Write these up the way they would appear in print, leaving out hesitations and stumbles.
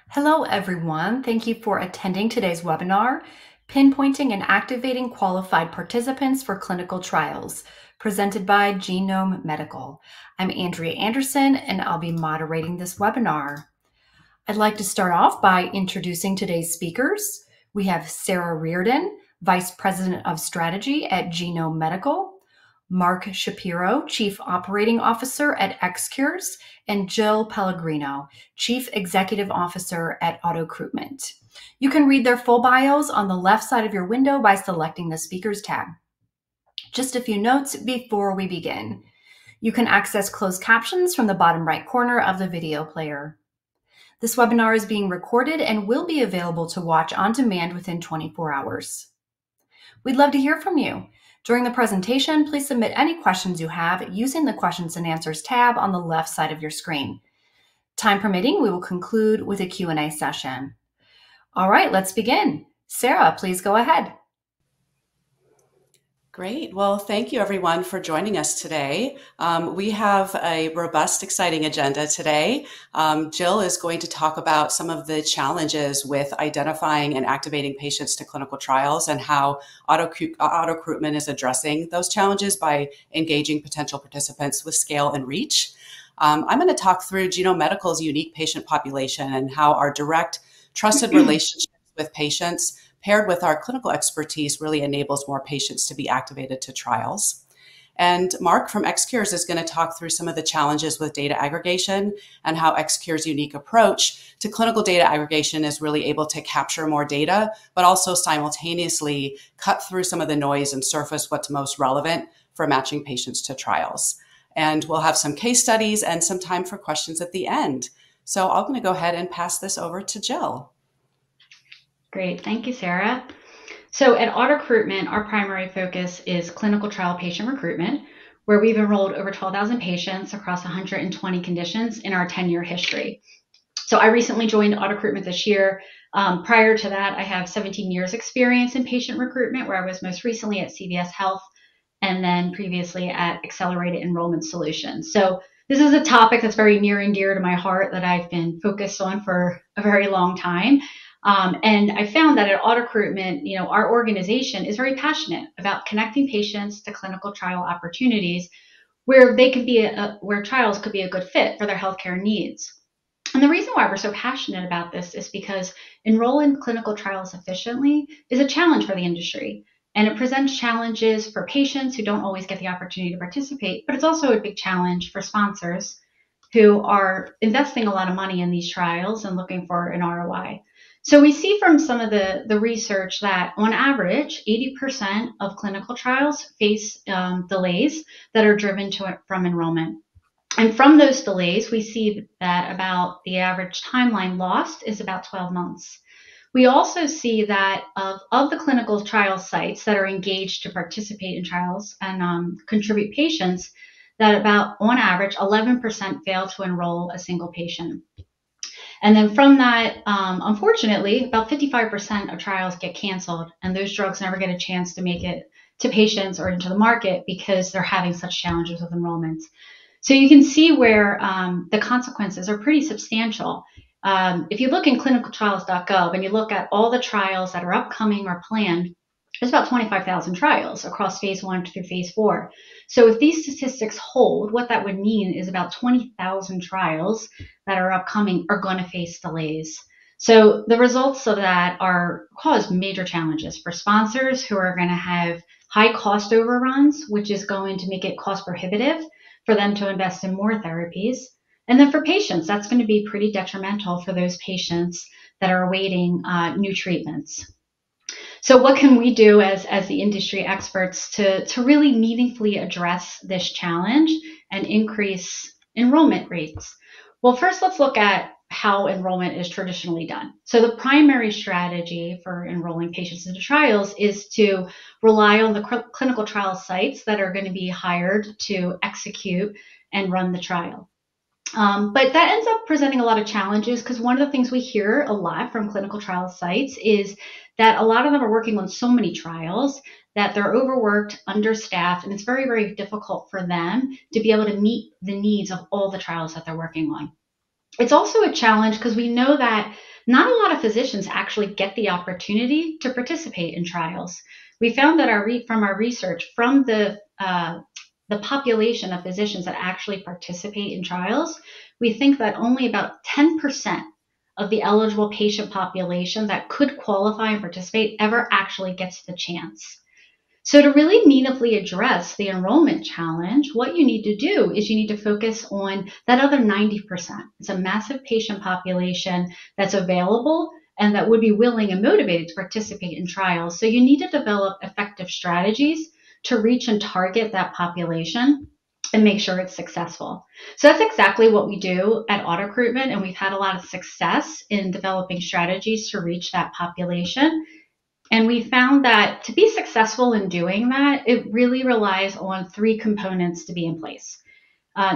Hello, everyone. Thank you for attending today's webinar, Pinpointing and Activating Qualified Participants for Clinical Trials, presented by Genome Medical. I'm Andrea Anderson, and I'll be moderating this webinar. I'd like to start off by introducing today's speakers. We have Sarah Reardon, Vice President of Strategy at Genome Medical, Mark Shapiro, Chief Operating Officer at XCures, and Jill Pellegrino, Chief Executive Officer at recruitment. You can read their full bios on the left side of your window by selecting the Speakers tab. Just a few notes before we begin. You can access closed captions from the bottom right corner of the video player. This webinar is being recorded and will be available to watch on demand within 24 hours. We'd love to hear from you. During the presentation, please submit any questions you have using the Questions and Answers tab on the left side of your screen. Time permitting, we will conclude with a Q&A session. All right, let's begin. Sarah, please go ahead. Great. Well, thank you everyone for joining us today. We have a robust, exciting agenda today. Jill is going to talk about some of the challenges with identifying and activating patients to clinical trials and how auto-recruitment is addressing those challenges by engaging potential participants with scale and reach. I'm going to talk through Genome Medical's unique patient population and how our direct, trusted relationships with patients paired with our clinical expertise really enables more patients to be activated to trials. And Mark from XCures is going to talk through some of the challenges with data aggregation and how XCure's unique approach to clinical data aggregation is really able to capture more data, but also simultaneously cut through some of the noise and surface what's most relevant for matching patients to trials. And we'll have some case studies and some time for questions at the end. So I'm going to go ahead and pass this over to Jill. Great. Thank you, Sarah. So at recruitment, our primary focus is clinical trial patient recruitment, where we've enrolled over 12,000 patients across 120 conditions in our 10-year history. So I recently joined recruitment this year. Prior to that, I have 17 years experience in patient recruitment, where I was most recently at CVS Health and then previously at Accelerated Enrollment Solutions. So this is a topic that's very near and dear to my heart that I've been focused on for a very long time. And I found that at recruitment, our organization is very passionate about connecting patients to clinical trial opportunities where they could be where trials could be a good fit for their healthcare needs. And the reason why we're so passionate about this is because enrolling clinical trials efficiently is a challenge for the industry. And it presents challenges for patients who don't always get the opportunity to participate, but it's also a big challenge for sponsors who are investing a lot of money in these trials and looking for an ROI. So we see from some of the research that on average, 80% of clinical trials face delays that are driven from enrollment. And from those delays, we see that about the average timeline lost is about 12 months. We also see that of the clinical trial sites that are engaged to participate in trials and contribute patients, that about on average, 11% fail to enroll a single patient. And then from that, unfortunately, about 55% of trials get canceled, and those drugs never get a chance to make it to patients or into the market because they're having such challenges with enrollments. So you can see where the consequences are pretty substantial. If you look in clinicaltrials.gov and you look at all the trials that are upcoming or planned, there's about 25,000 trials across phase 1 through phase 4. So if these statistics hold, what that would mean is about 20,000 trials that are upcoming are going to face delays. So the results of that cause major challenges for sponsors who are going to have high cost overruns, which is going to make it cost prohibitive for them to invest in more therapies. And then for patients, that's going to be pretty detrimental for those patients that are awaiting new treatments. So what can we do as the industry experts to really meaningfully address this challenge and increase enrollment rates? Well, first, let's look at how enrollment is traditionally done. So the primary strategy for enrolling patients into trials is to rely on the clinical trial sites that are going to be hired to execute and run the trial. But that ends up presenting a lot of challenges because one of the things we hear a lot from clinical trial sites is that a lot of them are working on so many trials that they're overworked, understaffed, and it's very, very difficult for them to be able to meet the needs of all the trials that they're working on. It's also a challenge because we know that not a lot of physicians actually get the opportunity to participate in trials. We found that from our research, from the population of physicians that actually participate in trials, we think that only about 10% of the eligible patient population that could qualify and participate ever actually gets the chance. So to really meaningfully address the enrollment challenge, what you need to do is you need to focus on that other 90%. It's a massive patient population that's available and that would be willing and motivated to participate in trials. So you need to develop effective strategies to reach and target that population and make sure it's successful. So that's exactly what we do at Recruitment, and we've had a lot of success in developing strategies to reach that population. And we found that to be successful in doing that, it really relies on three components to be in place.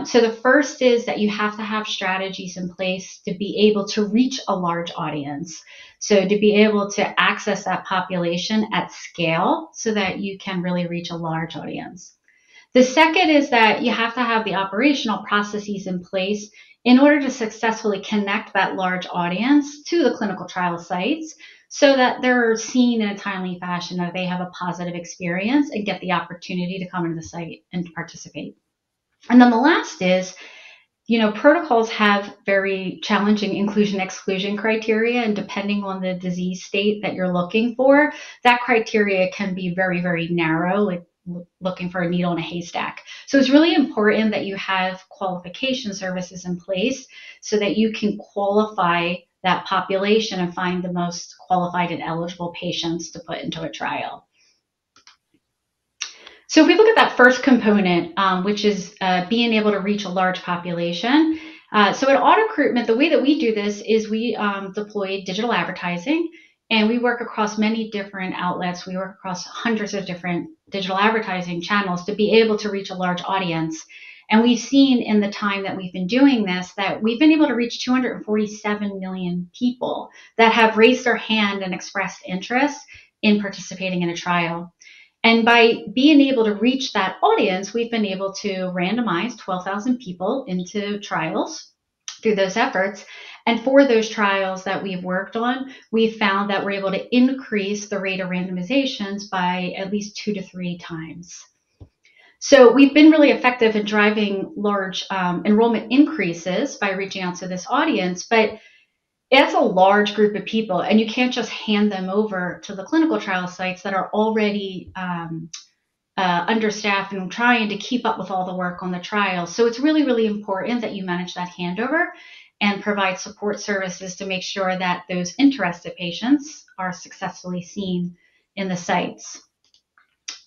So the first is that you have to have strategies in place to be able to reach a large audience. So to be able to access that population at scale so that you can really reach a large audience. The second is that you have to have the operational processes in place in order to successfully connect that large audience to the clinical trial sites so that they're seen in a timely fashion, that they have a positive experience and get the opportunity to come into the site and participate. And then the last is, protocols have very challenging inclusion-exclusion criteria, and depending on the disease state that you're looking for, that criteria can be very, very narrow, like looking for a needle in a haystack. So it's really important that you have qualification services in place so that you can qualify that population and find the most qualified and eligible patients to put into a trial. So if we look at that first component, which is being able to reach a large population, so at Recruitment, the way that we do this is we deploy digital advertising, and we work across many different outlets. We work across hundreds of different digital advertising channels to be able to reach a large audience. And we've seen in the time that we've been doing this that we've been able to reach 247 million people that have raised their hand and expressed interest in participating in a trial. And by being able to reach that audience, we've been able to randomize 12,000 people into trials through those efforts. And for those trials that we've worked on, we've found that we're able to increase the rate of randomizations by at least 2 to 3 times. So we've been really effective in driving large enrollment increases by reaching out to this audience, but it's a large group of people, and you can't just hand them over to the clinical trial sites that are already understaffed and trying to keep up with all the work on the trial. So it's really, really important that you manage that handover and provide support services to make sure that those interested patients are successfully seen in the sites.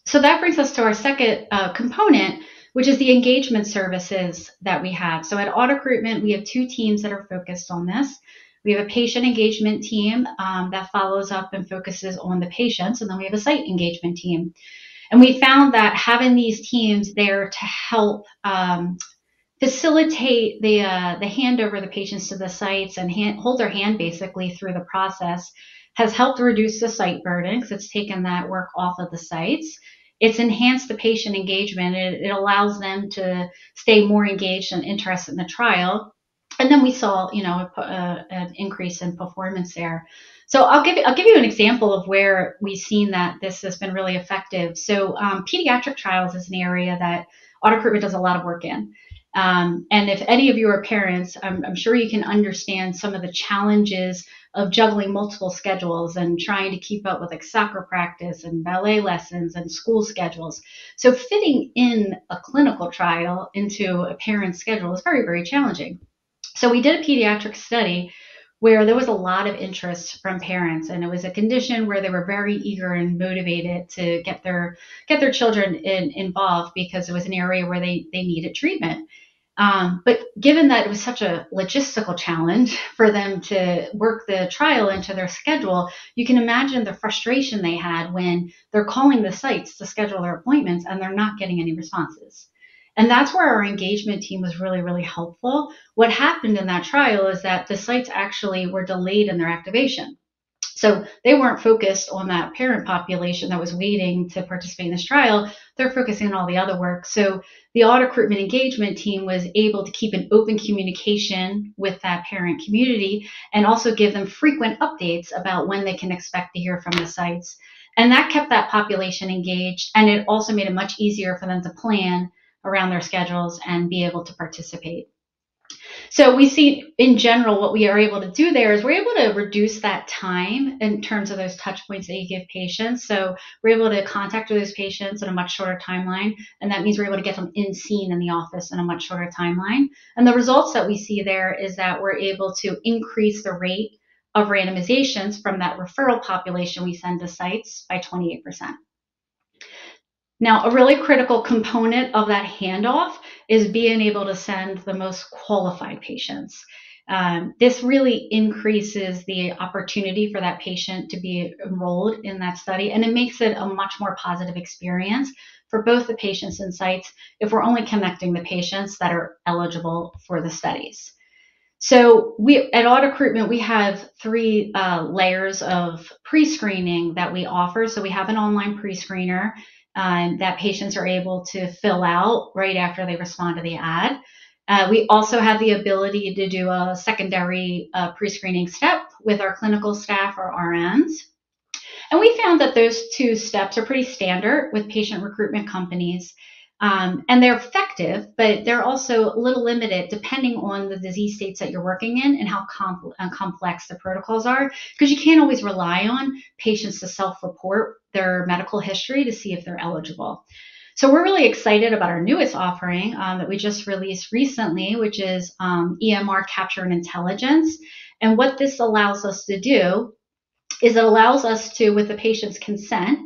So that brings us to our second component, which is the engagement services that we have. So at Recruitment, we have 2 teams that are focused on this. We have a patient engagement team that follows up and focuses on the patients, and then we have a site engagement team. And we found that having these teams there to help facilitate the handover of the patients to the sites and hold their hand basically through the process has helped reduce the site burden because it's taken that work off of the sites. It's enhanced the patient engagement. It allows them to stay more engaged and interested in the trial. And then we saw, an increase in performance there. So I'll give you an example of where we've seen that this has been really effective. So pediatric trials is an area that Recruitment does a lot of work in. And if any of you are parents, I'm sure you can understand some of the challenges of juggling multiple schedules and trying to keep up with like soccer practice and ballet lessons and school schedules. So fitting in a clinical trial into a parent's schedule is very, very challenging. So we did a pediatric study where there was a lot of interest from parents, and it was a condition where they were very eager and motivated to get their children involved because it was an area where they needed treatment. But given that it was such a logistical challenge for them to work the trial into their schedule, you can imagine the frustration they had when they're calling the sites to schedule their appointments and they're not getting any responses. And that's where our engagement team was really, really helpful. What happened in that trial is that the sites actually were delayed in their activation. So they weren't focused on that parent population that was waiting to participate in this trial. They're focusing on all the other work. So the auto recruitment engagement team was able to keep an open communication with that parent community and also give them frequent updates about when they can expect to hear from the sites. And that kept that population engaged, and it also made it much easier for them to plan around their schedules and be able to participate. So we see in general what we are able to do there is we're able to reduce that time in terms of those touch points that you give patients. So we're able to contact those patients in a much shorter timeline, and that means we're able to get them in seen in the office in a much shorter timeline. And the results that we see there is that we're able to increase the rate of randomizations from that referral population we send to sites by 28%. Now, a really critical component of that handoff is being able to send the most qualified patients. This really increases the opportunity for that patient to be enrolled in that study, and it makes it a much more positive experience for both the patients and sites if we're only connecting the patients that are eligible for the studies. So at Auto Recruitment, we have three layers of pre-screening that we offer. So we have an online pre-screener that patients are able to fill out right after they respond to the ad. We also have the ability to do a secondary pre-screening step with our clinical staff or RNs. And we found that those two steps are pretty standard with patient recruitment companies. And they're effective, but they're also a little limited depending on the disease states that you're working in and how complex the protocols are, because you can't always rely on patients to self-report their medical history to see if they're eligible. So we're really excited about our newest offering that we just released recently, which is EMR Capture and Intelligence. And what this allows us to do is it allows us to, with the patient's consent,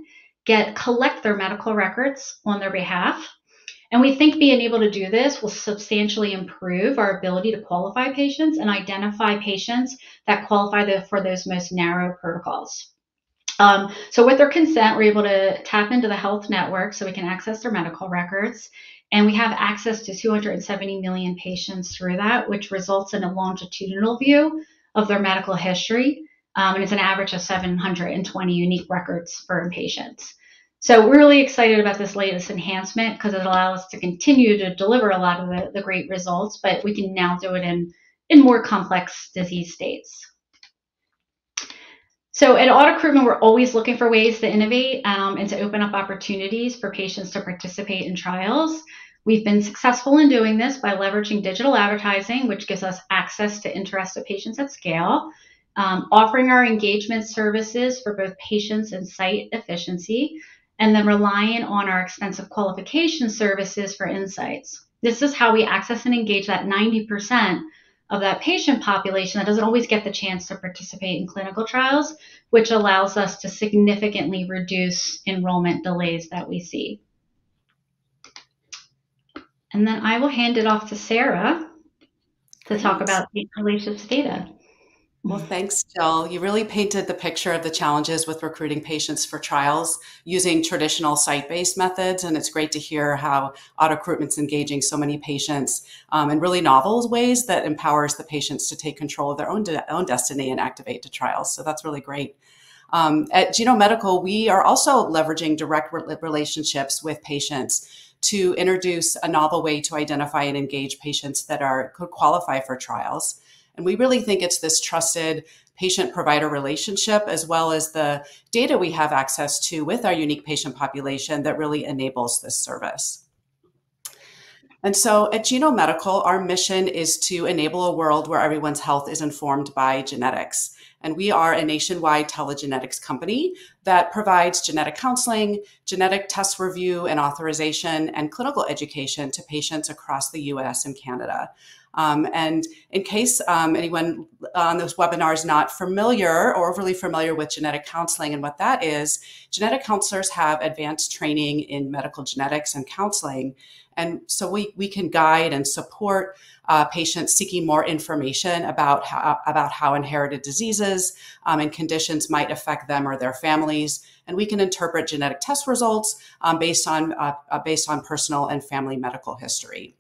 collect their medical records on their behalf. And we think being able to do this will substantially improve our ability to qualify patients and identify patients that qualify for those most narrow protocols. So with their consent, we're able to tap into the health network so we can access their medical records. And we have access to 270 million patients through that, which results in a longitudinal view of their medical history. And it's an average of 720 unique records for patients. So we're really excited about this latest enhancement because it allows us to continue to deliver a lot of the great results, but we can now do it in more complex disease states. So at Auto Recruitment, we're always looking for ways to innovate and to open up opportunities for patients to participate in trials. We've been successful in doing this by leveraging digital advertising, which gives us access to interested patients at scale, offering our engagement services for both patients and site efficiency, and then relying on our extensive qualification services for insights. This is how we access and engage that 90% of that patient population that doesn't always get the chance to participate in clinical trials, which allows us to significantly reduce enrollment delays that we see. And then I will hand it off to Sarah to talk about the relationships data. Well, thanks, Jill. You really painted the picture of the challenges with recruiting patients for trials using traditional site-based methods, and it's great to hear how Auto Recruitment's engaging so many patients in really novel ways that empowers the patients to take control of their own destiny and activate to trials. So that's really great. At Genome Medical, we are also leveraging direct relationships with patients to introduce a novel way to identify and engage patients that could qualify for trials. And we really think it's this trusted patient-provider relationship, as well as the data we have access to with our unique patient population that really enables this service. And so at Genome Medical, our mission is to enable a world where everyone's health is informed by genetics. And we are a nationwide telegenetics company that provides genetic counseling, genetic test review and authorization, and clinical education to patients across the US and Canada. And in case anyone on this webinar is not familiar or overly familiar with genetic counseling and what that is, genetic counselors have advanced training in medical genetics and counseling. And so we can guide and support patients seeking more information about how inherited diseases and conditions might affect them or their families. And we can interpret genetic test results based on personal and family medical history.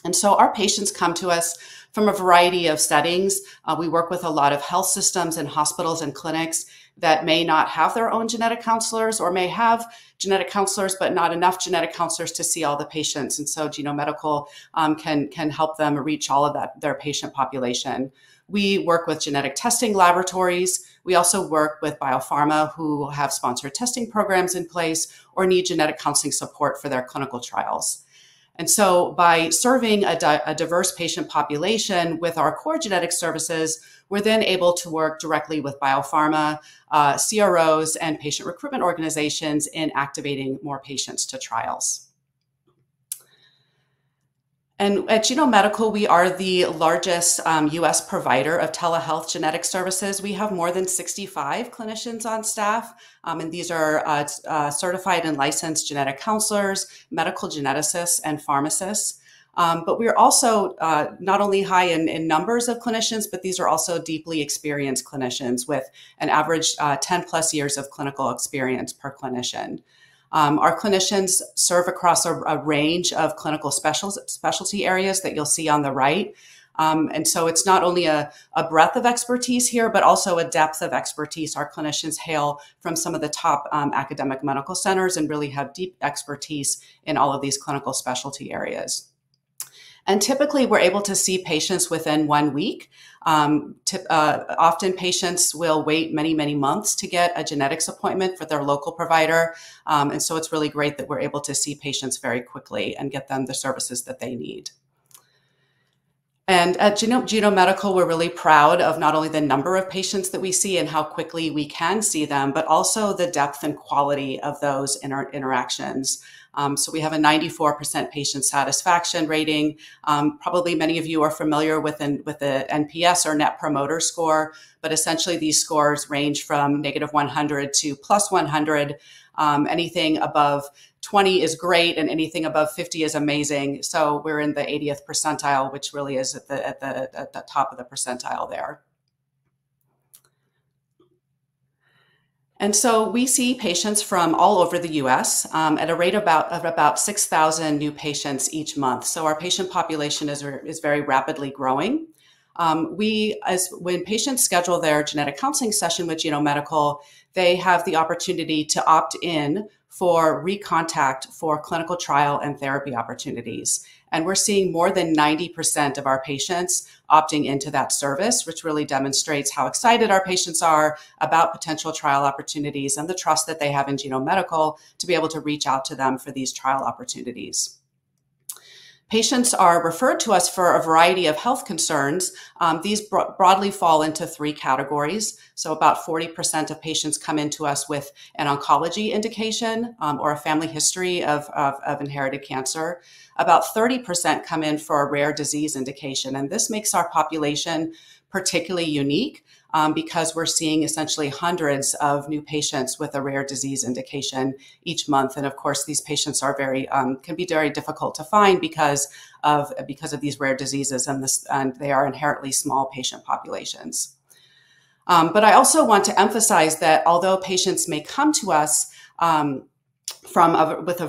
And so our patients come to us from a variety of settings. We work with a lot of health systems and hospitals and clinics. that may not have their own genetic counselors, or may have genetic counselors, but not enough genetic counselors to see all the patients. And so Genome Medical can help them reach all of their patient population. We work with genetic testing laboratories. We also work with biopharma who have sponsored testing programs in place or need genetic counseling support for their clinical trials. And so by serving a diverse patient population with our core genetic services, we're then able to work directly with biopharma, CROs, and patient recruitment organizations in activating more patients to trials. And at Genome Medical, we are the largest US provider of telehealth genetic services. We have more than 65 clinicians on staff, and these are certified and licensed genetic counselors, medical geneticists, and pharmacists. But we're also not only high in numbers of clinicians, but these are also deeply experienced clinicians with an average 10 plus years of clinical experience per clinician. Our clinicians serve across a range of clinical specialty areas that you'll see on the right. And so it's not only a breadth of expertise here, but also a depth of expertise. Our clinicians hail from some of the top academic medical centers and really have deep expertise in all of these clinical specialty areas. And typically, we're able to see patients within 1 week. Often patients will wait many, many months to get a genetics appointment for their local provider. And so it's really great that we're able to see patients very quickly and get them the services that they need. And at Genome Medical, we're really proud of not only the number of patients that we see and how quickly we can see them, but also the depth and quality of those interactions. So we have a 94% patient satisfaction rating. Probably many of you are familiar with the NPS or Net Promoter Score, but essentially these scores range from -100 to +100. Anything above 20 is great, and anything above 50 is amazing. So we're in the 80th percentile, which really is at the top of the percentile there. And so we see patients from all over the US at a rate of about 6,000 new patients each month. So our patient population is very rapidly growing. When patients schedule their genetic counseling session with Genome Medical, they have the opportunity to opt in for recontact for clinical trial and therapy opportunities. And we're seeing more than 90% of our patients opting into that service, which really demonstrates how excited our patients are about potential trial opportunities and the trust that they have in Genome Medical to be able to reach out to them for these trial opportunities. Patients are referred to us for a variety of health concerns. These broadly fall into 3 categories. So about 40% of patients come into us with an oncology indication or a family history of inherited cancer. About 30% come in for a rare disease indication. And this makes our population particularly unique because we're seeing essentially hundreds of new patients with a rare disease indication each month. And of course, these patients are can be very difficult to find because of these rare diseases, and they are inherently small patient populations. But I also want to emphasize that although patients may come to us with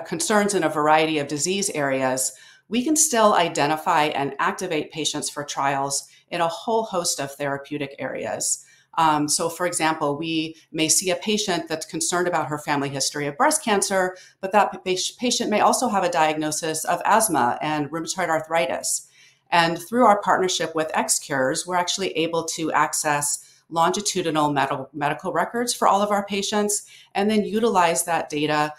concerns in a variety of disease areas, we can still identify and activate patients for trials in a whole host of therapeutic areas. So for example, we may see a patient that's concerned about her family history of breast cancer, but that patient may also have a diagnosis of asthma and rheumatoid arthritis. And through our partnership with XCures, we're actually able to access longitudinal medical records for all of our patients, and then utilize that data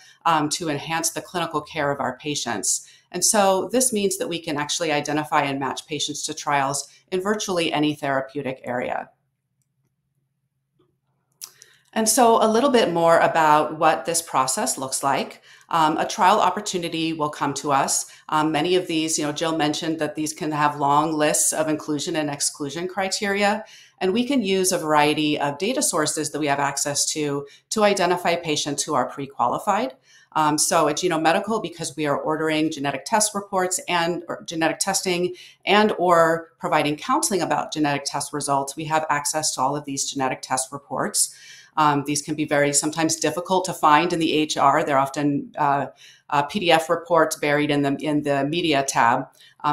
to enhance the clinical care of our patients. And so this means that we can actually identify and match patients to trials in virtually any therapeutic area. And so a little bit more about what this process looks like. A trial opportunity will come to us. Many of these, Jill mentioned that these can have long lists of inclusion and exclusion criteria. And we can use a variety of data sources that we have access to identify patients who are pre-qualified. So at Genome Medical, because we are ordering genetic test reports or genetic testing or providing counseling about genetic test results, we have access to all of these genetic test reports. These can be sometimes difficult to find in the EHR. They're often PDF reports buried in the media tab.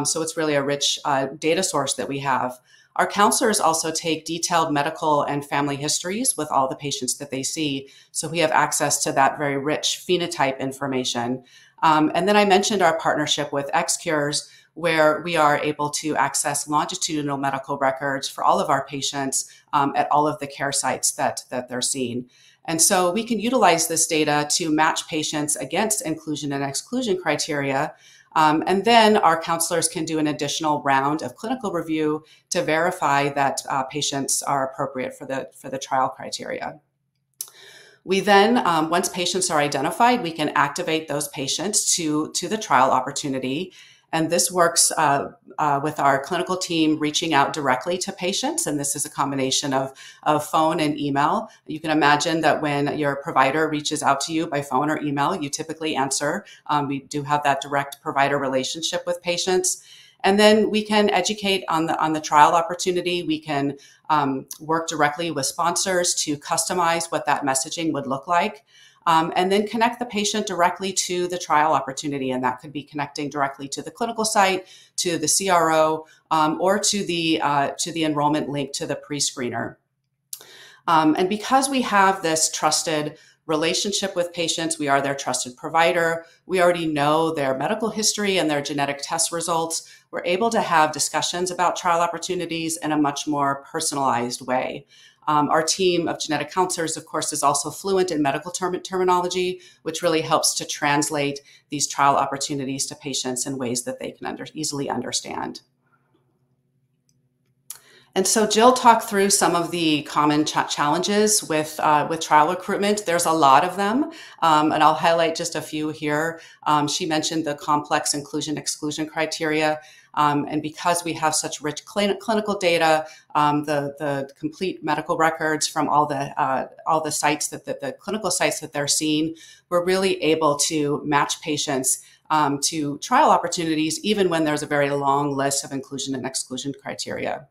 So it's really a rich data source that we have. Our counselors also take detailed medical and family histories with all the patients that they see. So we have access to that very rich phenotype information. And then I mentioned our partnership with XCures, where we are able to access longitudinal medical records for all of our patients at all of the care sites that they're seeing. And so we can utilize this data to match patients against inclusion and exclusion criteria. And then our counselors can do an additional round of clinical review to verify that patients are appropriate for the trial criteria. We then, once patients are identified, we can activate those patients to the trial opportunity. And this works with our clinical team reaching out directly to patients. And this is a combination of phone and email. You can imagine that when your provider reaches out to you by phone or email, you typically answer. We do have that direct provider relationship with patients. And then we can educate on the trial opportunity. We can work directly with sponsors to customize what that messaging would look like. And then connect the patient directly to the trial opportunity. And that could be connecting directly to the clinical site, to the CRO, or to the enrollment link to the pre-screener. And because we have this trusted relationship with patients, we are their trusted provider, we already know their medical history and their genetic test results, we're able to have discussions about trial opportunities in a much more personalized way. Our team of genetic counselors, of course, is also fluent in medical terminology, which really helps to translate these trial opportunities to patients in ways that they can easily understand. And so Jill talked through some of the common challenges with trial recruitment. There's a lot of them, and I'll highlight just a few here. She mentioned the complex inclusion-exclusion criteria. And because we have such rich clinical data, the complete medical records from all the sites the clinical sites that they're seeing, we're really able to match patients to trial opportunities, even when there's a very long list of inclusion and exclusion criteria.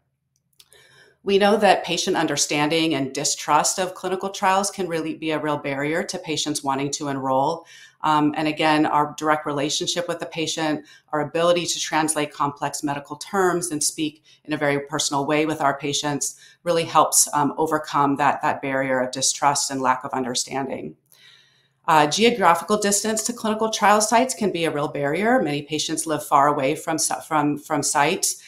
We know that patient understanding and distrust of clinical trials can really be a real barrier to patients wanting to enroll. And again, our direct relationship with the patient, our ability to translate complex medical terms and speak in a very personal way with our patients really helps overcome that barrier of distrust and lack of understanding. Geographical distance to clinical trial sites can be a real barrier. Many patients live far away from sites.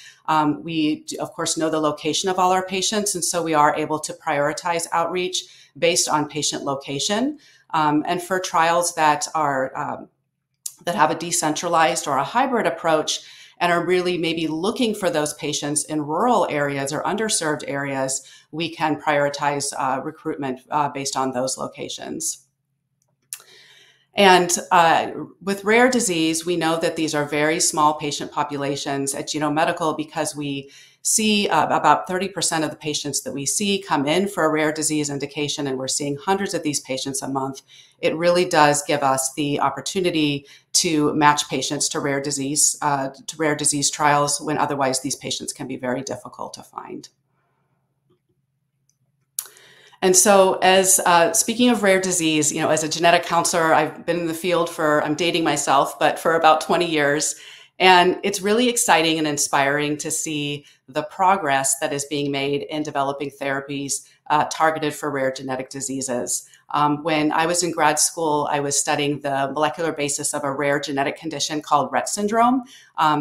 We, of course, know the location of all our patients, and so we are able to prioritize outreach based on patient location. And for trials that have a decentralized or a hybrid approach and are really maybe looking for those patients in rural areas or underserved areas, we can prioritize recruitment based on those locations. And with rare disease, we know that these are very small patient populations at Genome Medical because we see about 30% of the patients that we see come in for a rare disease indication, and we're seeing hundreds of these patients a month. It really does give us the opportunity to match patients to rare disease trials when otherwise these patients can be very difficult to find. And so as speaking of rare disease, as a genetic counselor, I've been in the field I'm dating myself, but for about 20 years. And it's really exciting and inspiring to see the progress that is being made in developing therapies targeted for rare genetic diseases. When I was in grad school, I was studying the molecular basis of a rare genetic condition called Rett syndrome.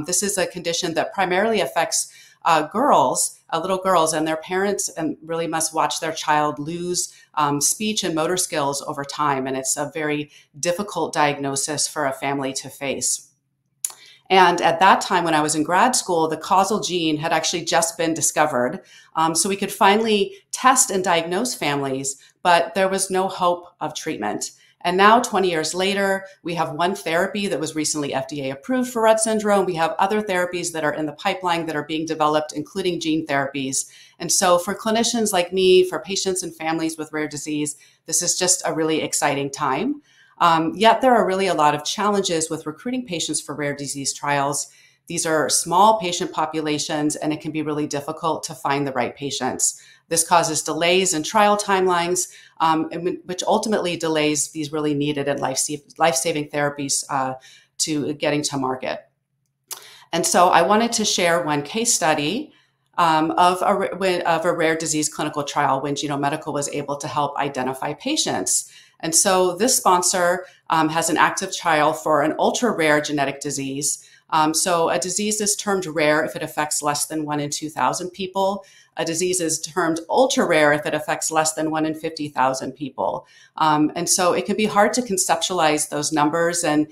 This is a condition that primarily affects little girls and their parents, and really must watch their child lose speech and motor skills over time. And it's a very difficult diagnosis for a family to face. And at that time, when I was in grad school, the causal gene had actually just been discovered. So we could finally test and diagnose families, but there was no hope of treatment. And now, 20 years later, we have one therapy that was recently FDA approved for Rett syndrome. We have other therapies that are in the pipeline that are being developed, including gene therapies. And so for clinicians like me, for patients and families with rare disease, this is just a really exciting time. Yet there are really a lot of challenges with recruiting patients for rare disease trials. these are small patient populations, and it can be really difficult to find the right patients. This causes delays in trial timelines, which ultimately delays these really needed and life-saving therapies to getting to market. And so I wanted to share one case study of a rare disease clinical trial when Genome Medical was able to help identify patients. And so this sponsor has an active trial for an ultra-rare genetic disease. So a disease is termed rare if it affects less than 1 in 2,000 people. A disease is termed ultra rare if it affects less than 1 in 50,000 people. And so it can be hard to conceptualize those numbers. And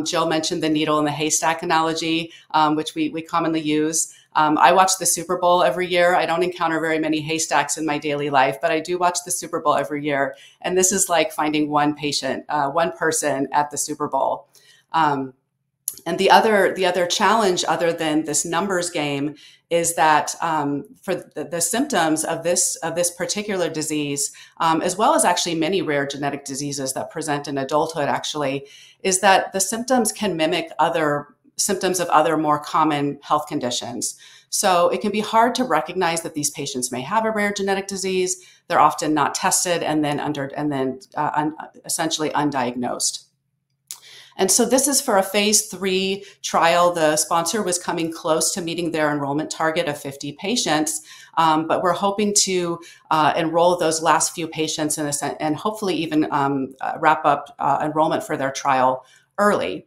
Jill mentioned the needle in the haystack analogy, which we commonly use. I watch the Super Bowl every year. I don't encounter very many haystacks in my daily life, but I do watch the Super Bowl every year. And this is like finding one patient, one person at the Super Bowl. And the other challenge, other than this numbers game, is that for the symptoms of this particular disease, as well as actually many rare genetic diseases that present in adulthood, actually, is that the symptoms can mimic other symptoms of other more common health conditions. So it can be hard to recognize that these patients may have a rare genetic disease. They're often not tested and then essentially undiagnosed. And so this is for a phase 3 trial. The sponsor was coming close to meeting their enrollment target of 50 patients, but we're hoping to enroll those last few patients and hopefully even wrap up enrollment for their trial early.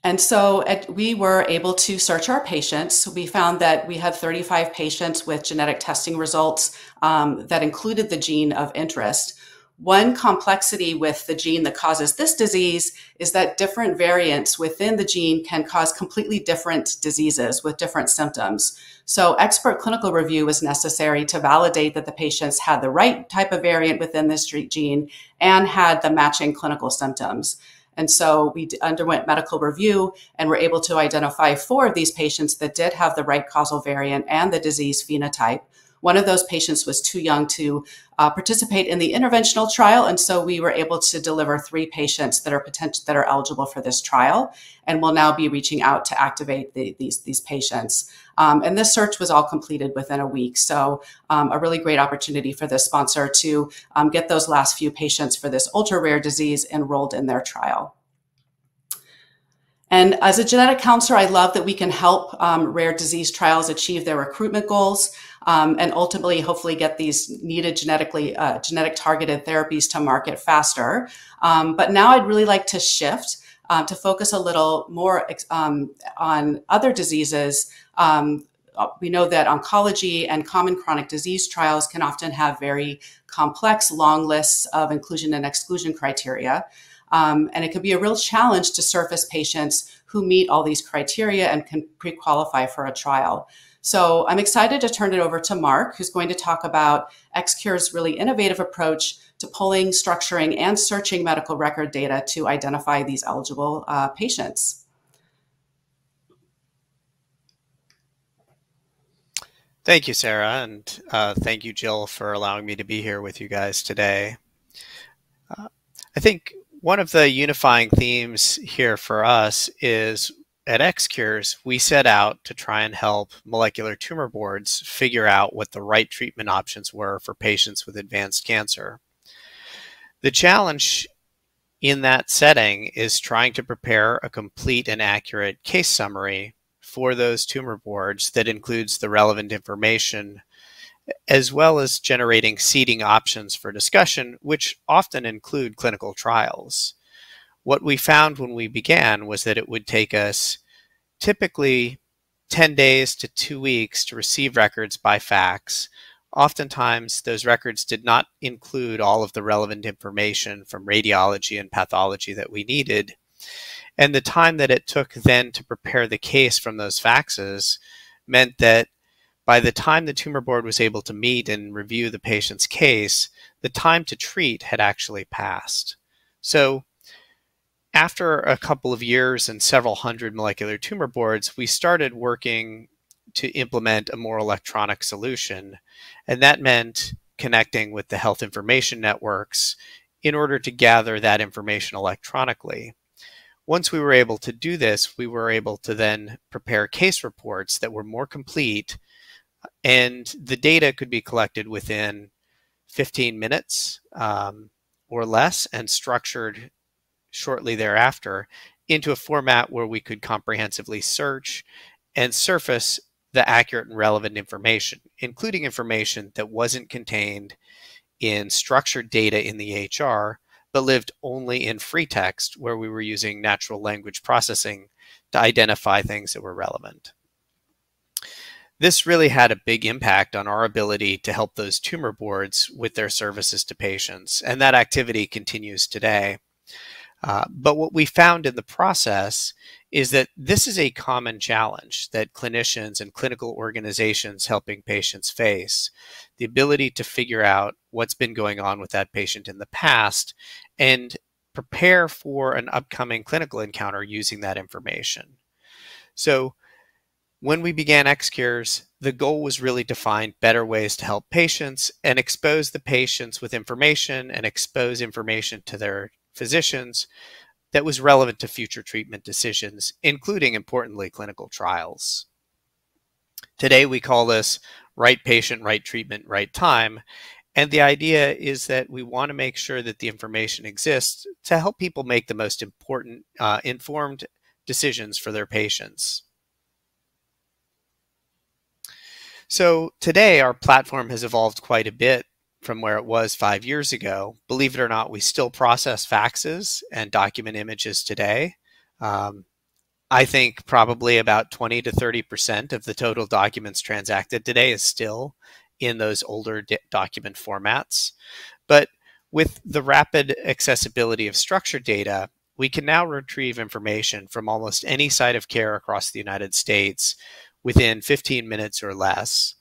And so we were able to search our patients. We found that we had 35 patients with genetic testing results that included the gene of interest. One complexity with the gene that causes this disease is that different variants within the gene can cause completely different diseases with different symptoms. So expert clinical review was necessary to validate that the patients had the right type of variant within this gene and had the matching clinical symptoms. And so we underwent medical review and were able to identify 4 of these patients that did have the right causal variant and the disease phenotype. One of those patients was too young to participate in the interventional trial, and so we were able to deliver 3 patients that are eligible for this trial, and we'll now be reaching out to activate these patients. And this search was all completed within a week, so a really great opportunity for this sponsor to get those last few patients for this ultra-rare disease enrolled in their trial. And as a genetic counselor, I love that we can help rare disease trials achieve their recruitment goals and ultimately, hopefully, get these needed genetic targeted therapies to market faster. But now I'd really like to shift to focus a little more on other diseases. We know that oncology and common chronic disease trials can often have very complex, long lists of inclusion and exclusion criteria. And it can be a real challenge to surface patients who meet all these criteria and can pre-qualify for a trial. So I'm excited to turn it over to Mark, who's going to talk about XCure's really innovative approach to pulling, structuring, and searching medical record data to identify these eligible patients. Thank you, Sarah, and thank you, Jill, for allowing me to be here with you guys today. I think one of the unifying themes here for us is at XCures, we set out to try and help molecular tumor boards figure out what the right treatment options were for patients with advanced cancer. The challenge in that setting is trying to prepare a complete and accurate case summary for those tumor boards that includes the relevant information, as well as generating seeding options for discussion, which often include clinical trials. What we found when we began was that it would take us typically 10 days to 2 weeks to receive records by fax. Oftentimes, those records did not include all of the relevant information from radiology and pathology that we needed. And the time that it took then to prepare the case from those faxes meant that by the time the tumor board was able to meet and review the patient's case, the time to treat had actually passed. So after a couple of years and several hundred molecular tumor boards, we started working to implement a more electronic solution. And that meant connecting with the health information networks in order to gather that information electronically. Once we were able to do this, we were able to then prepare case reports that were more complete, and the data could be collected within 15 minutes or less and structured shortly thereafter into a format where we could comprehensively search and surface the accurate and relevant information, including information that wasn't contained in structured data in the EHR, but lived only in free text, where we were using natural language processing to identify things that were relevant. This really had a big impact on our ability to help those tumor boards with their services to patients, and that activity continues today. But what we found in the process is that this is a common challenge that clinicians and clinical organizations helping patients face: the ability to figure out what's been going on with that patient in the past and prepare for an upcoming clinical encounter using that information. So when we began XCures, the goal was really to find better ways to help patients and expose the patients with information and expose information to their physicians that was relevant to future treatment decisions, including, importantly, clinical trials. Today, we call this right patient, right treatment, right time. And the idea is that we want to make sure that the information exists to help people make the most important, informed decisions for their patients. So today, our platform has evolved quite a bit from where it was 5 years ago. Believe it or not, we still process faxes and document images today. I think probably about 20 to 30% of the total documents transacted today is still in those older document formats. But with the rapid accessibility of structured data, we can now retrieve information from almost any site of care across the United States within 15 minutes or less.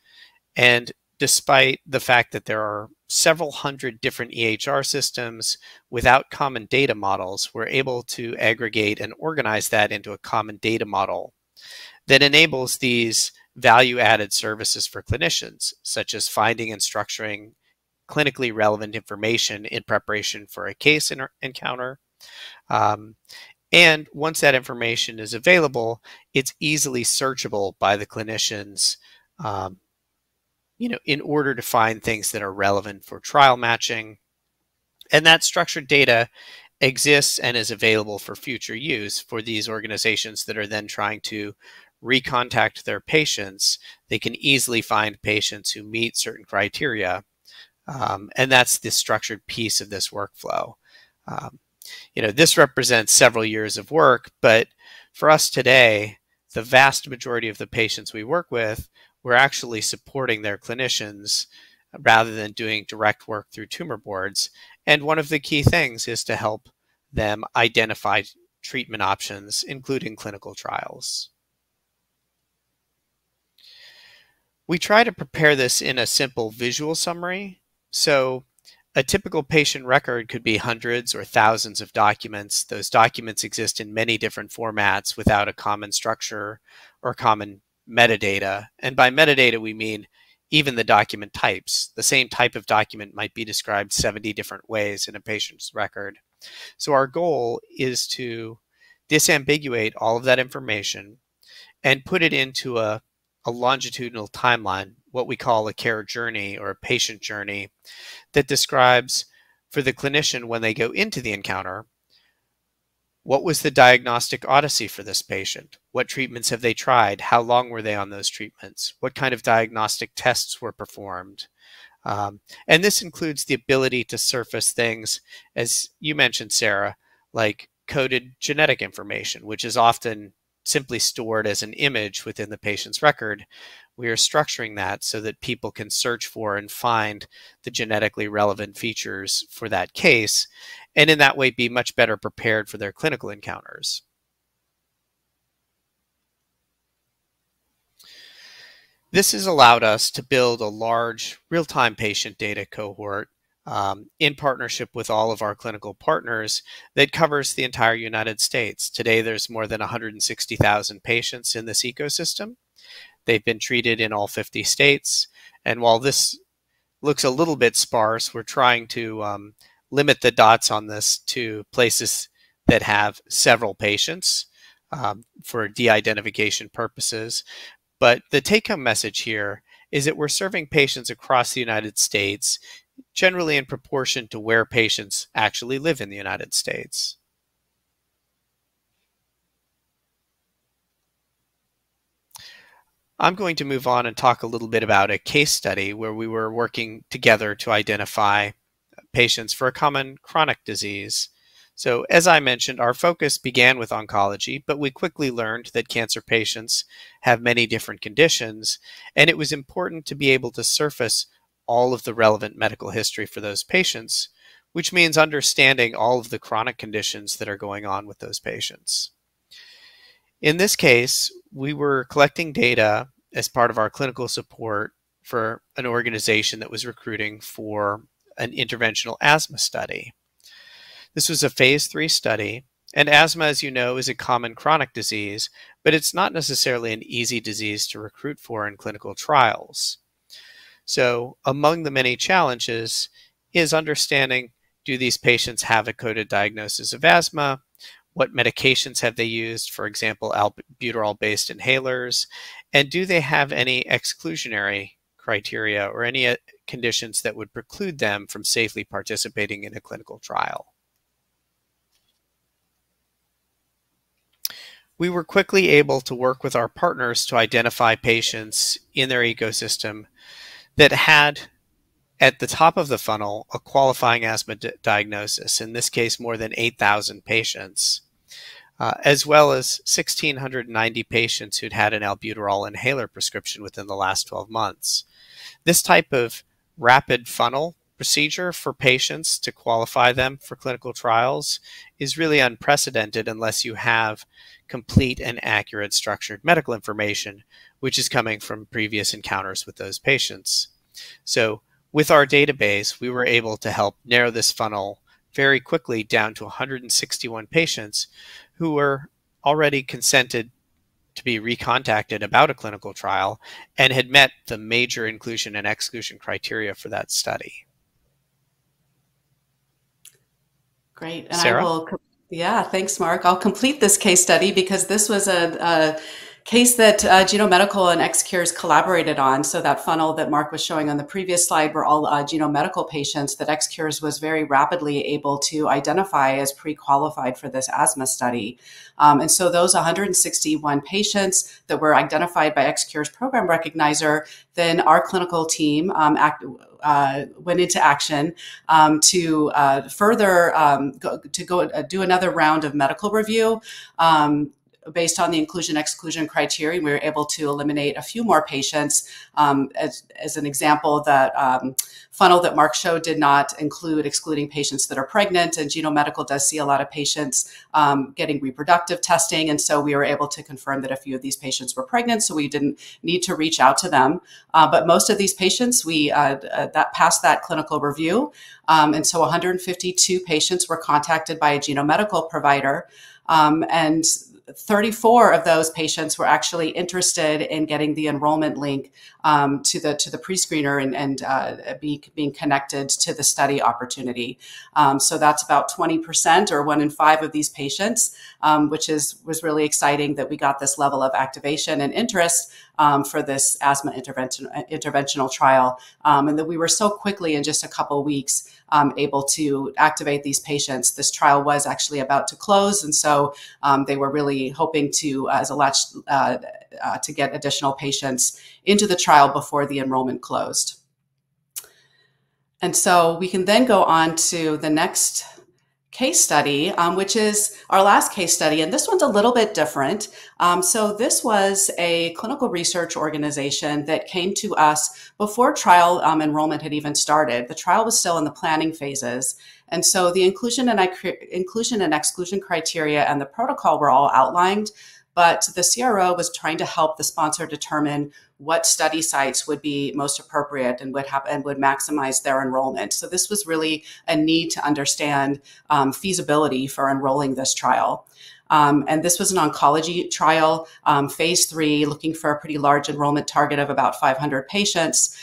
And despite the fact that there are several hundred different EHR systems without common data models, we're able to aggregate and organize that into a common data model that enables these value-added services for clinicians, such as finding and structuring clinically relevant information in preparation for a case encounter. And once that information is available, it's easily searchable by the clinicians in order to find things that are relevant for trial matching. And that structured data exists and is available for future use for these organizations that are then trying to recontact their patients. They can easily find patients who meet certain criteria. And that's the structured piece of this workflow. This represents several years of work, but for us today, the vast majority of the patients we work with, we're actually supporting their clinicians rather than doing direct work through tumor boards. And one of the key things is to help them identify treatment options, including clinical trials. We try to prepare this in a simple visual summary. So a typical patient record could be hundreds or thousands of documents. Those documents exist in many different formats without a common structure or common metadata. And by metadata, we mean even the document types. The same type of document might be described 70 different ways in a patient's record. So our goal is to disambiguate all of that information and put it into a longitudinal timeline, what we call a care journey or a patient journey, that describes for the clinician when they go into the encounter, what was the diagnostic odyssey for this patient? What treatments have they tried? How long were they on those treatments? What kind of diagnostic tests were performed? And this includes the ability to surface things, as you mentioned, Sarah, like coded genetic information, which is often simply stored as an image within the patient's record. We are structuring that so that people can search for and find the genetically relevant features for that case, and in that way be much better prepared for their clinical encounters. This has allowed us to build a large real-time patient data cohort in partnership with all of our clinical partners that covers the entire United States. Today, there's more than 160,000 patients in this ecosystem. They've been treated in all 50 states. And while this looks a little bit sparse, we're trying to limit the dots on this to places that have several patients for de-identification purposes. But the take-home message here is that we're serving patients across the United States, generally in proportion to where patients actually live in the United States. I'm going to move on and talk a little bit about a case study where we were working together to identify patients for a common chronic disease. So as I mentioned, our focus began with oncology, but we quickly learned that cancer patients have many different conditions, and it was important to be able to surface all of the relevant medical history for those patients, which means understanding all of the chronic conditions that are going on with those patients. In this case, we were collecting data as part of our clinical support for an organization that was recruiting for an interventional asthma study. This was a phase 3 study, and asthma, as you know, is a common chronic disease, but it's not necessarily an easy disease to recruit for in clinical trials. So among the many challenges is understanding, do these patients have a coded diagnosis of asthma? What medications have they used, for example, albuterol-based inhalers? And do they have any exclusionary criteria or any conditions that would preclude them from safely participating in a clinical trial? We were quickly able to work with our partners to identify patients in their ecosystem that had, at the top of the funnel, a qualifying asthma diagnosis, in this case more than 8,000 patients, as well as 1,690 patients who'd had an albuterol inhaler prescription within the last 12 months. This type of rapid funnel procedure for patients to qualify them for clinical trials is really unprecedented unless you have complete and accurate structured medical information, which is coming from previous encounters with those patients. So with our database, we were able to help narrow this funnel very quickly down to 161 patients who were already consented to be recontacted about a clinical trial and had met the major inclusion and exclusion criteria for that study. Great. And Sarah? Yeah, thanks, Mark. I'll complete this case study because this was a case that Genome Medical and XCures collaborated on. So that funnel that Mark was showing on the previous slide were all Genome Medical patients that XCures was very rapidly able to identify as pre-qualified for this asthma study. And so those 161 patients that were identified by XCures Program Recognizer, then our clinical team went into action to further do another round of medical review. Based on the inclusion-exclusion criteria, we were able to eliminate a few more patients. As an example, that funnel that Mark showed did not include excluding patients that are pregnant, and Genome Medical does see a lot of patients getting reproductive testing, and so we were able to confirm that a few of these patients were pregnant, so we didn't need to reach out to them. But most of these patients, we that passed that clinical review, and so 152 patients were contacted by a Genome Medical provider, and 34 of those patients were actually interested in getting the enrollment link to the pre-screener and being connected to the study opportunity. So that's about 20% or 1 in 5 of these patients, which was really exciting that we got this level of activation and interest for this asthma interventional trial, and that we were so quickly in just a couple of weeks able to activate these patients. This trial was actually about to close, and so they were really hoping to, as a latch, to get additional patients into the trial before the enrollment closed. And so we can then go on to the next case study, which is our last case study. And this one's a little bit different. So this was a clinical research organization that came to us before trial enrollment had even started. The trial was still in the planning phases. And so the inclusion and exclusion criteria and the protocol were all outlined, but the CRO was trying to help the sponsor determine what study sites would be most appropriate and would maximize their enrollment. So this was really a need to understand feasibility for enrolling this trial. And this was an oncology trial, phase 3, looking for a pretty large enrollment target of about 500 patients.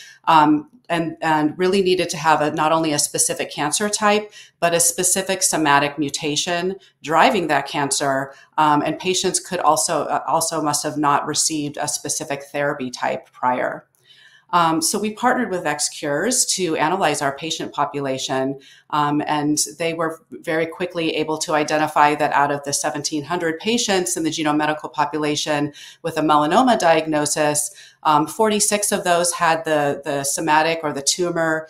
and really needed to have not only a specific cancer type, but a specific somatic mutation driving that cancer. And patients could also must have not received a specific therapy type prior. So we partnered with XCures to analyze our patient population, and they were very quickly able to identify that out of the 1,700 patients in the genome medical population with a melanoma diagnosis, 46 of those had the somatic or the tumor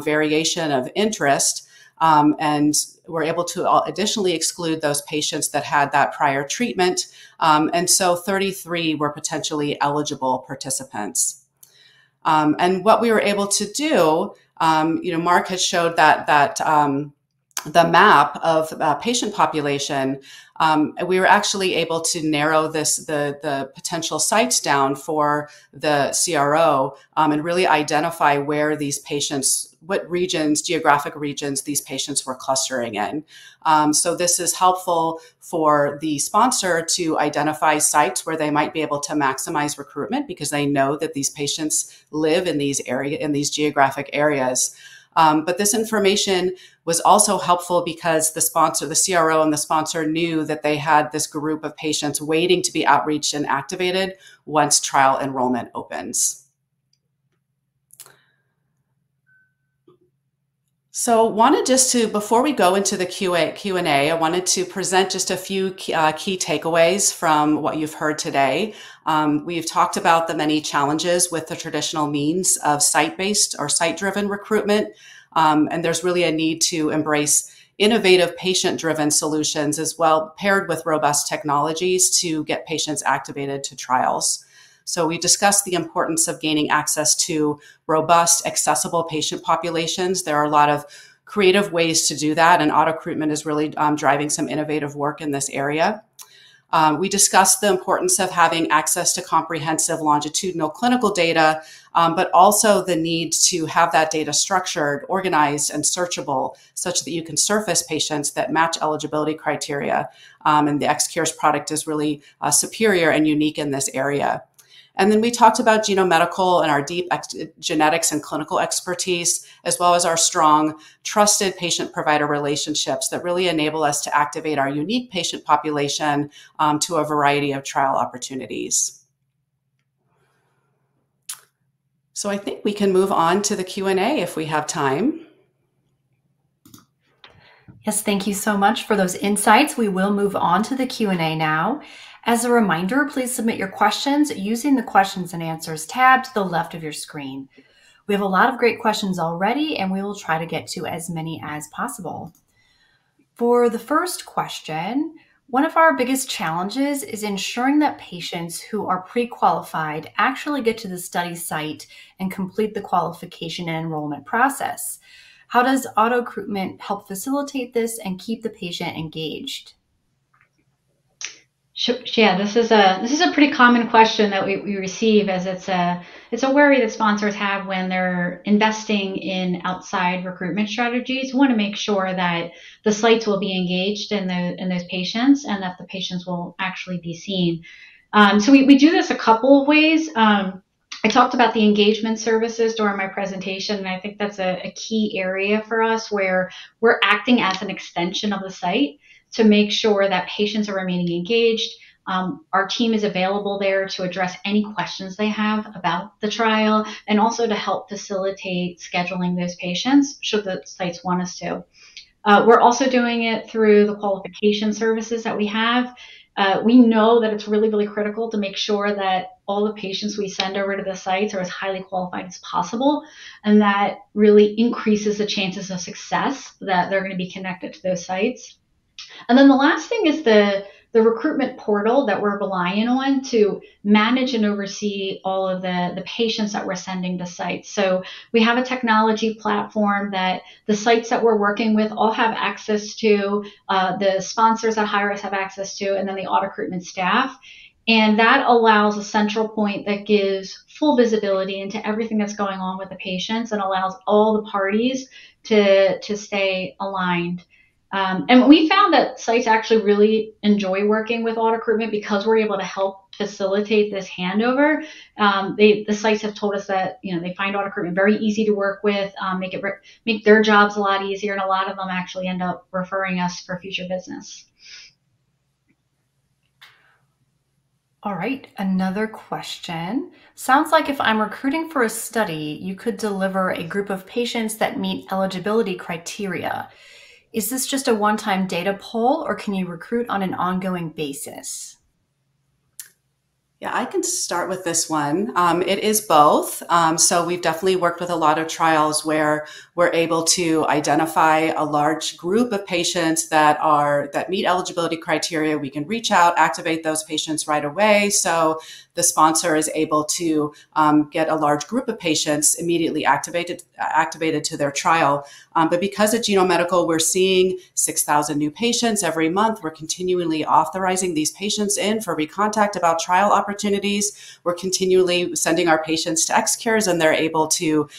variation of interest, and were able to additionally exclude those patients that had that prior treatment. And so 33 were potentially eligible participants. And what we were able to do, Mark has showed that the map of patient population, we were actually able to narrow the potential sites down for the CRO, and really identify where these patients, what regions, geographic regions these patients were clustering in. So this is helpful for the sponsor to identify sites where they might be able to maximize recruitment because they know that these patients live in these geographic areas. But this information was also helpful because the CRO and the sponsor knew that they had this group of patients waiting to be outreached and activated once trial enrollment opens. So before we go into the Q&A, I wanted to present just a few key takeaways from what you've heard today. We've talked about the many challenges with the traditional means of site-based or site-driven recruitment, and there's really a need to embrace innovative patient-driven solutions as well, paired with robust technologies to get patients activated to trials. So we discussed the importance of gaining access to robust, accessible patient populations. There are a lot of creative ways to do that, and auto-recruitment is really driving some innovative work in this area. We discussed the importance of having access to comprehensive longitudinal clinical data, but also the need to have that data structured, organized, and searchable such that you can surface patients that match eligibility criteria. And the XCures product is really superior and unique in this area. And then we talked about genome medical and our deep genetics and clinical expertise, as well as our strong, trusted patient-provider relationships that really enable us to activate our unique patient population to a variety of trial opportunities. So I think we can move on to the Q&A if we have time. Yes, thank you so much for those insights. We will move on to the Q&A now. As a reminder, please submit your questions using the questions and answers tab to the left of your screen. We have a lot of great questions already, and we will try to get to as many as possible. For the first question, one of our biggest challenges is ensuring that patients who are pre-qualified actually get to the study site and complete the qualification and enrollment process. How does auto-recruitment help facilitate this and keep the patient engaged? Yeah, this is a pretty common question that we receive, as it's a worry that sponsors have when they're investing in outside recruitment strategies. We want to make sure that the sites will be engaged in those patients and that the patients will actually be seen. So we do this a couple of ways. I talked about the engagement services during my presentation, and I think that's a key area for us where we're acting as an extension of the site to make sure that patients are remaining engaged. Our team is available there to address any questions they have about the trial and also to help facilitate scheduling those patients should the sites want us to. We're also doing it through the qualification services that we have. We know that it's really, really critical to make sure that all the patients we send over to the sites are as highly qualified as possible, and that really increases the chances of success that they're going to be connected to those sites. And then the last thing is the recruitment portal that we're relying on to manage and oversee all of the patients that we're sending to sites. So we have a technology platform that the sites that we're working with all have access to, the sponsors that hire us have access to, and then the auto-recruitment staff. And that allows a central point that gives full visibility into everything that's going on with the patients and allows all the parties to stay aligned. And we found that sites actually really enjoy working with auto-recruitment because we're able to help facilitate this handover. The sites have told us that they find auto recruitment very easy to work with, make their jobs a lot easier, and a lot of them actually end up referring us for future business. All right, another question. Sounds like if I'm recruiting for a study, you could deliver a group of patients that meet eligibility criteria. Is this just a one-time data pull, or can you recruit on an ongoing basis? Yeah, I can start with this one. It is both. So we've definitely worked with a lot of trials where we're able to identify a large group of patients that meet eligibility criteria. We can reach out, activate those patients right away. So the sponsor is able to get a large group of patients immediately activated to their trial. But because at Genome Medical, we're seeing 6,000 new patients every month, we're continually authorizing these patients in for recontact about trial opportunities. We're continually sending our patients to XCures, and they're able to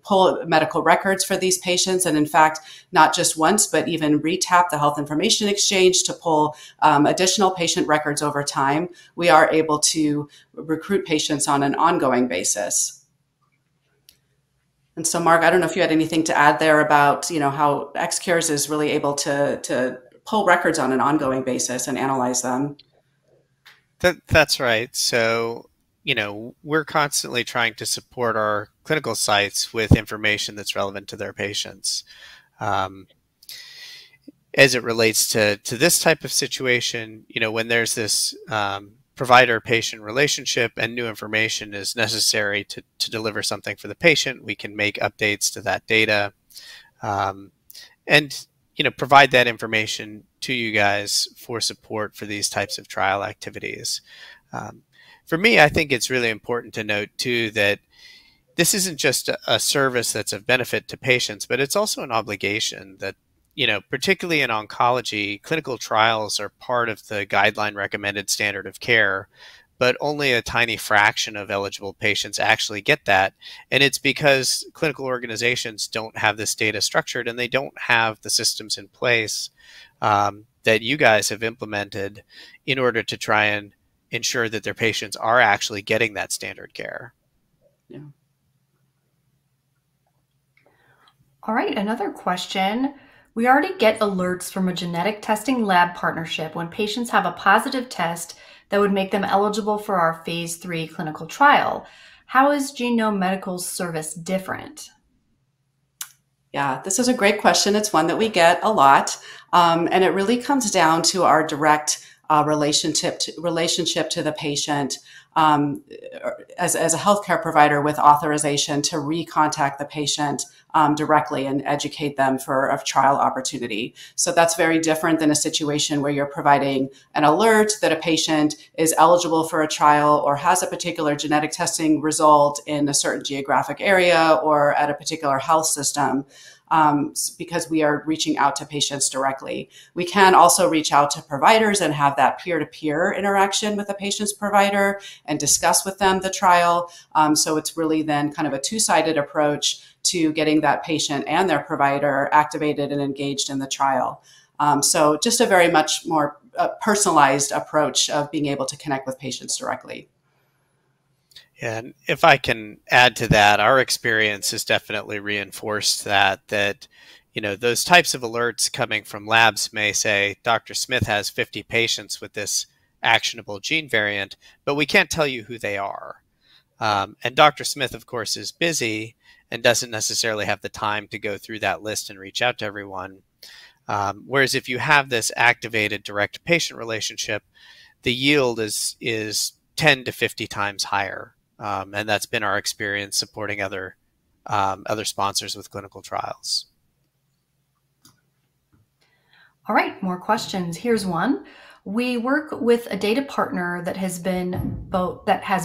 pull medical records for these patients. And in fact, not just once, but even retap the Health Information Exchange to pull additional patient records over time. We are able to recruit patients on an ongoing basis. And so, Mark, I don't know if you had anything to add there about, how XCures is really able to pull records on an ongoing basis and analyze them. That's right. So, we're constantly trying to support our clinical sites with information that's relevant to their patients. As it relates to this type of situation, when there's this provider-patient relationship and new information is necessary to deliver something for the patient, we can make updates to that data and provide that information to you guys for support for these types of trial activities. For me, I think it's really important to note too that this isn't just a service that's of benefit to patients, but it's also an obligation that, particularly in oncology, clinical trials are part of the guideline recommended standard of care, but only a tiny fraction of eligible patients actually get that. And it's because clinical organizations don't have this data structured and they don't have the systems in place that you guys have implemented in order to try and ensure that their patients are actually getting that standard care. Yeah. All right, another question. We already get alerts from a genetic testing lab partnership when patients have a positive test that would make them eligible for our phase 3 clinical trial. How is Genome Medical's service different? Yeah, this is a great question. It's one that we get a lot. And it really comes down to our direct relationship to the patient as a healthcare provider with authorization to recontact the patient directly and educate them for a trial opportunity. So that's very different than a situation where you're providing an alert that a patient is eligible for a trial or has a particular genetic testing result in a certain geographic area or at a particular health system. Because we are reaching out to patients directly. We can also reach out to providers and have that peer-to-peer interaction with the patient's provider and discuss with them the trial. So it's really then kind of a two-sided approach to getting that patient and their provider activated and engaged in the trial. So just a very much more personalized approach of being able to connect with patients directly. And if I can add to that, our experience has definitely reinforced that those types of alerts coming from labs may say, Dr. Smith has 50 patients with this actionable gene variant, but we can't tell you who they are. And Dr. Smith, of course, is busy and doesn't necessarily have the time to go through that list and reach out to everyone. Whereas if you have this activated direct patient relationship, the yield is 10 to 50 times higher. And that's been our experience supporting other sponsors with clinical trials. All right, more questions. Here's one. We work with a data partner that has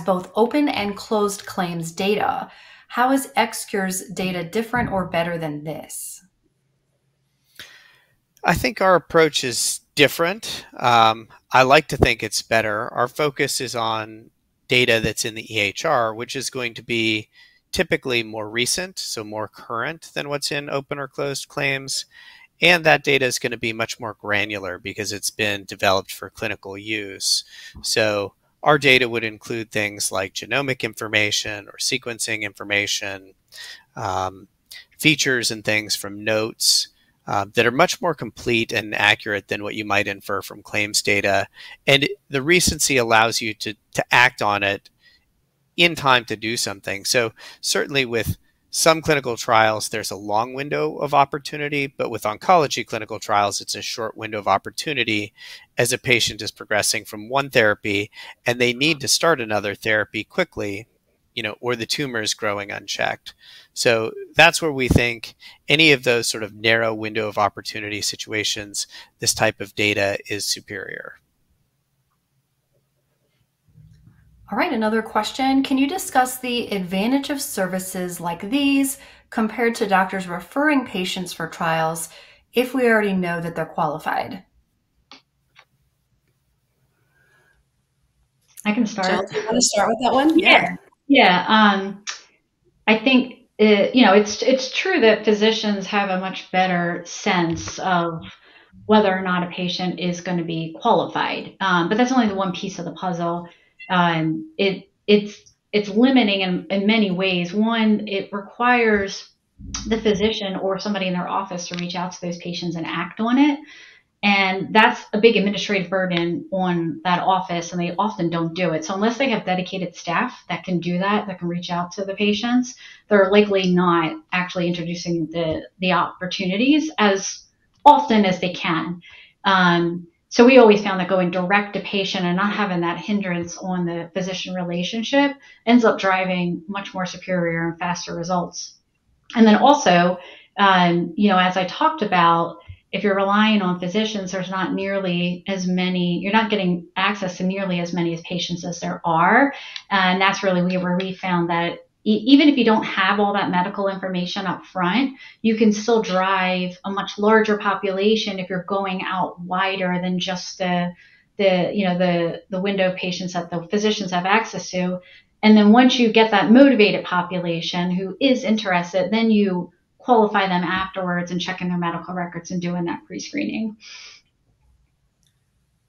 both open and closed claims data. How is XCure's data different or better than this? I think our approach is different. I like to think it's better. Our focus is on data that's in the EHR, which is going to be typically more recent, so more current than what's in open or closed claims. And that data is going to be much more granular because it's been developed for clinical use. So our data would include things like genomic information or sequencing information, features and things from notes that are much more complete and accurate than what you might infer from claims data. And the recency allows you to act on it in time to do something. So certainly with some clinical trials, there's a long window of opportunity, but with oncology clinical trials, it's a short window of opportunity as a patient is progressing from one therapy and they need to start another therapy quickly, or the tumor is growing unchecked. So that's where we think any of those sort of narrow window of opportunity situations, this type of data is superior. All right, another question. Can you discuss the advantage of services like these compared to doctors referring patients for trials if we already know that they're qualified? I can start. Jill, do you want to start with that one? Yeah. I think it's true that physicians have a much better sense of whether or not a patient is going to be qualified, but that's only the one piece of the puzzle. It's limiting in many ways. One, it requires the physician or somebody in their office to reach out to those patients and act on it. And that's a big administrative burden on that office, and they often don't do it. So unless they have dedicated staff that can do that can reach out to the patients, they're likely not actually introducing the opportunities as often as they can. So we always found that going direct to patient and not having that hindrance on the physician relationship ends up driving much more superior and faster results. And then also, as I talked about, if you're relying on physicians, there's not nearly as many, you're not getting access to nearly as many patients as there are. And that's really where we found that even if you don't have all that medical information up front, you can still drive a much larger population if you're going out wider than just the window of patients that the physicians have access to. And then once you get that motivated population who is interested, then you qualify them afterwards and checking their medical records and doing that pre-screening.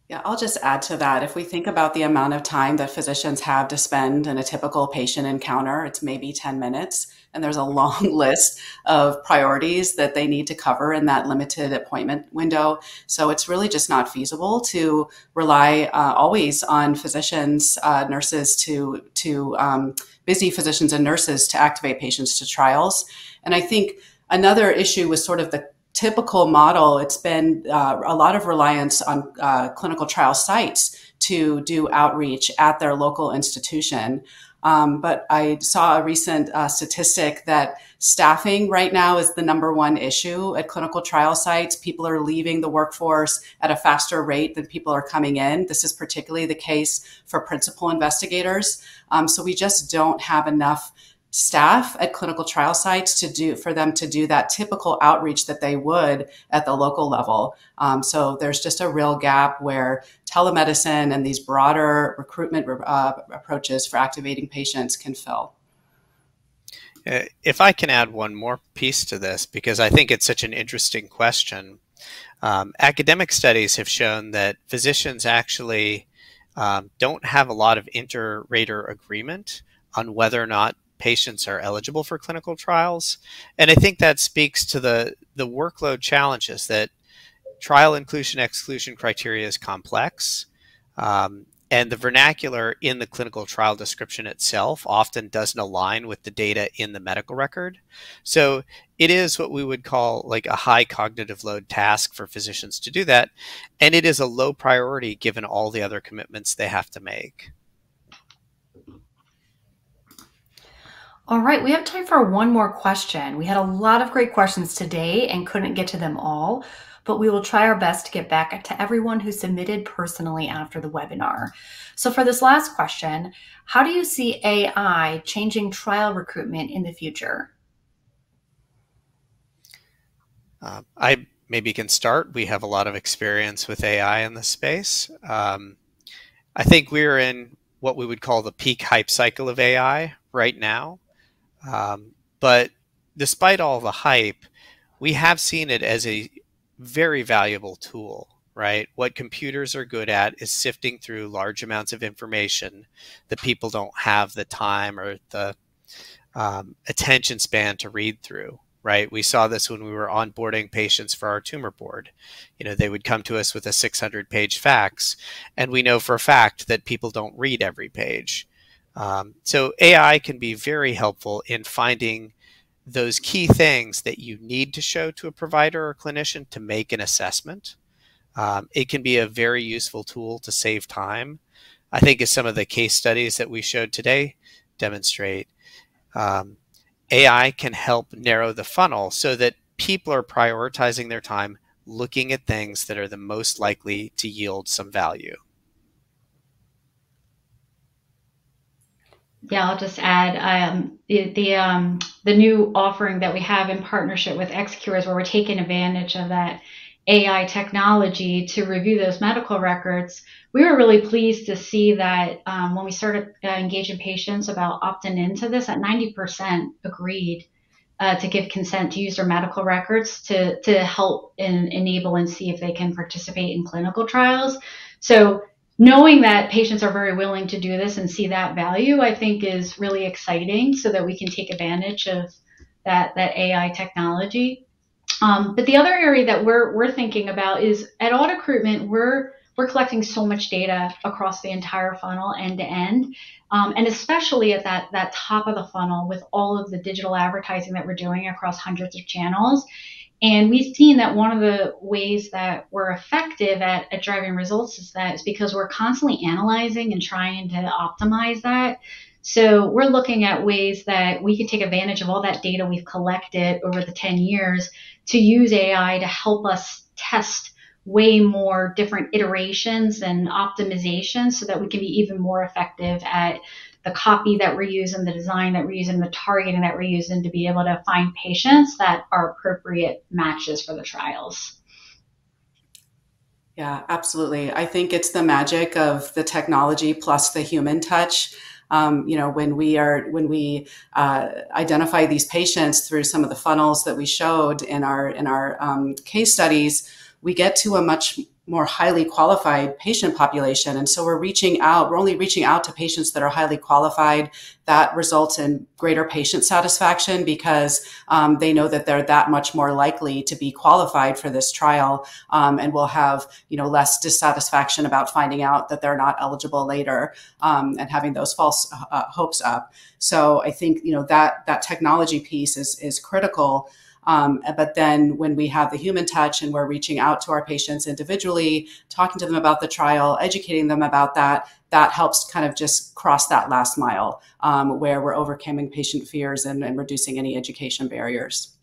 Yeah, I'll just add to that. If we think about the amount of time that physicians have to spend in a typical patient encounter, it's maybe 10 minutes. And there's a long list of priorities that they need to cover in that limited appointment window. So it's really just not feasible to rely always on physicians, nurses busy physicians and nurses to activate patients to trials. And I think another issue was sort of the typical model. It's been a lot of reliance on clinical trial sites to do outreach at their local institution. But I saw a recent statistic that staffing right now is the #1 issue at clinical trial sites. People are leaving the workforce at a faster rate than people are coming in. This is particularly the case for principal investigators. So we just don't have enough staff at clinical trial sites for them to do that typical outreach that they would at the local level. So there's just a real gap where telemedicine and these broader recruitment approaches for activating patients can fill. If I can add one more piece to this, because I think it's such an interesting question. Academic studies have shown that physicians actually don't have a lot of inter-rater agreement on whether or not patients are eligible for clinical trials. And I think that speaks to the workload challenges that trial inclusion-exclusion criteria is complex. And the vernacular in the clinical trial description itself often doesn't align with the data in the medical record. So it is what we would call like a high cognitive load task for physicians to do that. And it is a low priority given all the other commitments they have to make. All right, we have time for one more question. We had a lot of great questions today and couldn't get to them all, but we will try our best to get back to everyone who submitted personally after the webinar. So for this last question, how do you see AI changing trial recruitment in the future? I maybe can start. We have a lot of experience with AI in this space. I think we're in what we would call the peak hype cycle of AI right now. But despite all the hype, we have seen it as a very valuable tool, right? What computers are good at is sifting through large amounts of information that people don't have the time or the attention span to read through, right? We saw this when we were onboarding patients for our tumor board. You know, they would come to us with a 600-page fax, and we know for a fact that people don't read every page. So AI can be very helpful in finding those key things that you need to show to a provider or clinician to make an assessment. It can be a very useful tool to save time. I think as some of the case studies that we showed today demonstrate, AI can help narrow the funnel so that people are prioritizing their time looking at things that are the most likely to yield some value. Yeah, I'll just add the new offering that we have in partnership with Xcure is where we're taking advantage of that AI technology to review those medical records. We were really pleased to see that when we started engaging patients about opting into this, that 90% agreed to give consent to use their medical records to help enable and see if they can participate in clinical trials. So knowing that patients are very willing to do this and see that value, I think is really exciting so that we can take advantage of that AI technology. But the other area that we're thinking about is at Recruitment, we're collecting so much data across the entire funnel end to end, and especially at that top of the funnel with all of the digital advertising that we're doing across hundreds of channels. And we've seen that one of the ways that we're effective at driving results is because we're constantly analyzing and trying to optimize that. So we're looking at ways that we can take advantage of all that data we've collected over the 10 years to use AI to help us test way more different iterations and optimizations so that we can be even more effective at the copy that we're using, the design that we're using, the targeting that we're using to be able to find patients that are appropriate matches for the trials. Yeah, absolutely. I think it's the magic of the technology plus the human touch. When we identify these patients through some of the funnels that we showed in our case studies, we get to a much more highly qualified patient population. And so we're only reaching out to patients that are highly qualified. That results in greater patient satisfaction because they know that they're that much more likely to be qualified for this trial, and will have less dissatisfaction about finding out that they're not eligible later, and having those false hopes up. So I think that technology piece is critical. But then when we have the human touch and we're reaching out to our patients individually, talking to them about the trial, educating them about that helps kind of just cross that last mile, where we're overcoming patient fears and reducing any education barriers.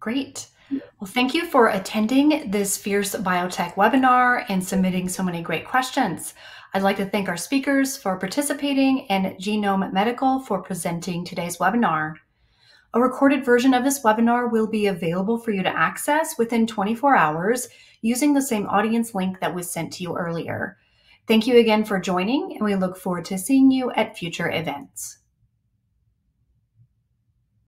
Great. Well, thank you for attending this Fierce Biotech webinar and submitting so many great questions. I'd like to thank our speakers for participating and Genome Medical for presenting today's webinar. A recorded version of this webinar will be available for you to access within 24 hours using the same audience link that was sent to you earlier. Thank you again for joining, and we look forward to seeing you at future events.